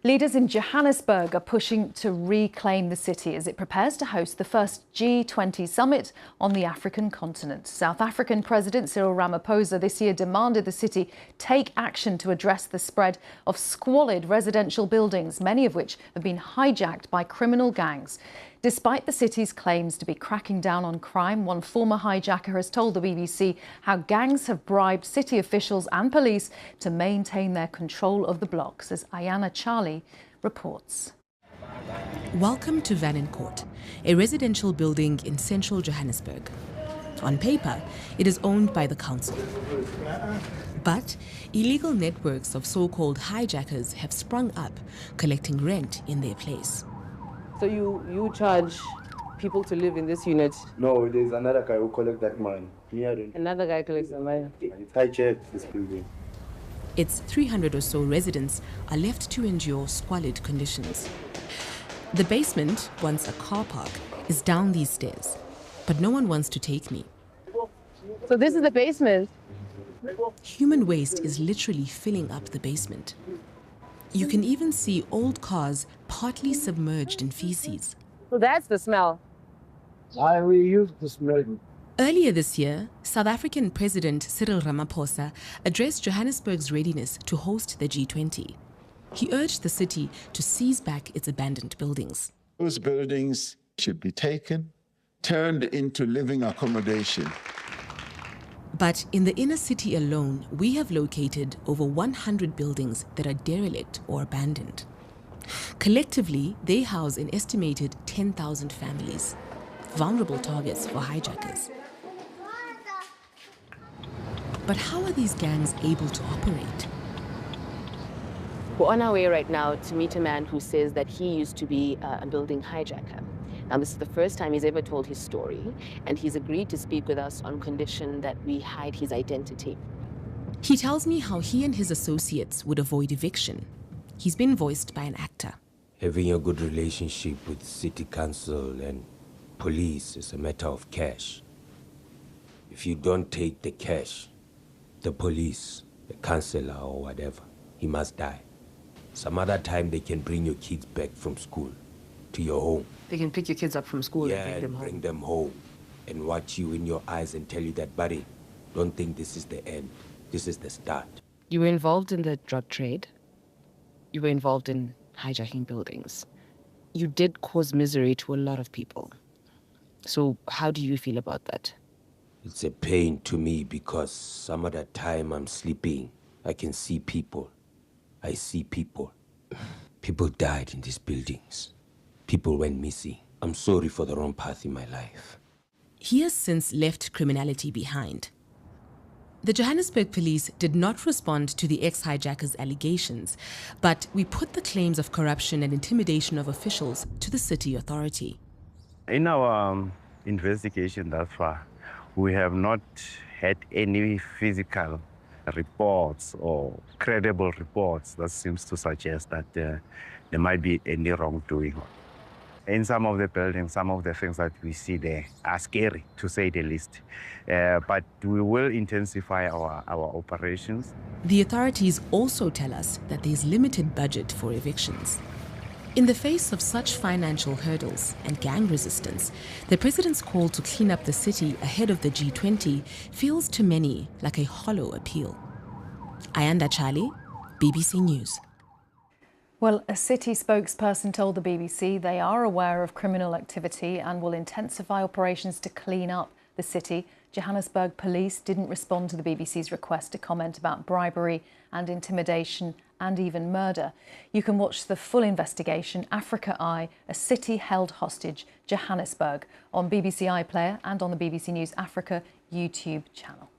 Leaders in Johannesburg are pushing to reclaim the city as it prepares to host the first G20 summit on the African continent. South African President Cyril Ramaphosa this year demanded the city take action to address the spread of squalid residential buildings, many of which have been hijacked by criminal gangs. Despite the city's claims to be cracking down on crime, one former hijacker has told the BBC how gangs have bribed city officials and police to maintain their control of the blocks, as Ayana Charlie reports. Welcome to Vanincourt, a residential building in central Johannesburg. On paper, it is owned by the council. But illegal networks of so-called hijackers have sprung up, collecting rent in their place. So you charge people to live in this unit? No, there's another guy who collects that money. Another guy collects the money? It's hijacked this building. Its 300 or so residents are left to endure squalid conditions. The basement, once a car park, is down these stairs, but no one wants to take me. So this is the basement? Human waste is literally filling up the basement. You can even see old cars partly submerged in feces. So that's the smell. We use the smell. Earlier this year, South African President Cyril Ramaphosa addressed Johannesburg's readiness to host the G20. He urged the city to seize back its abandoned buildings. Those buildings should be taken, turned into living accommodation. But in the inner city alone, we have located over 100 buildings that are derelict or abandoned. Collectively, they house an estimated 10,000 families, vulnerable targets for hijackers. But how are these gangs able to operate? We're on our way right now to meet a man who says that he used to be a building hijacker. Now, this is the first time he's ever told his story, and he's agreed to speak with us on condition that we hide his identity. He tells me how he and his associates would avoid eviction. He's been voiced by an actor. Having a good relationship with city council and police is a matter of cash. If you don't take the cash, the police, the councillor or whatever, he must die. Some other time they can bring your kids back from school to your home. They can pick your kids up from school and bring them home and watch you in your eyes and tell you that, buddy, don't think this is the end. This is the start. You were involved in the drug trade. You were involved in hijacking buildings. You did cause misery to a lot of people. So how do you feel about that? It's a pain to me because some of the time I'm sleeping, I can see people. I see people. People died in these buildings. People went missing. I'm sorry for the wrong path in my life. He has since left criminality behind. The Johannesburg police did not respond to the ex-hijacker's allegations, but we put the claims of corruption and intimidation of officials to the city authority. In our investigation thus far, we have not had any physical reports or credible reports that seems to suggest that there might be any wrongdoing. In some of the buildings, some of the things that we see there are scary, to say the least. But we will intensify our operations. The authorities also tell us that there's limited budget for evictions. In the face of such financial hurdles and gang resistance, the president's call to clean up the city ahead of the G20 feels to many like a hollow appeal. Ayanda Charlie, BBC News. Well, a city spokesperson told the BBC they are aware of criminal activity and will intensify operations to clean up the city. Johannesburg police didn't respond to the BBC's request to comment about bribery and intimidation and even murder. You can watch the full investigation, Africa Eye, a city held hostage, Johannesburg, on BBC iPlayer and on the BBC News Africa YouTube channel.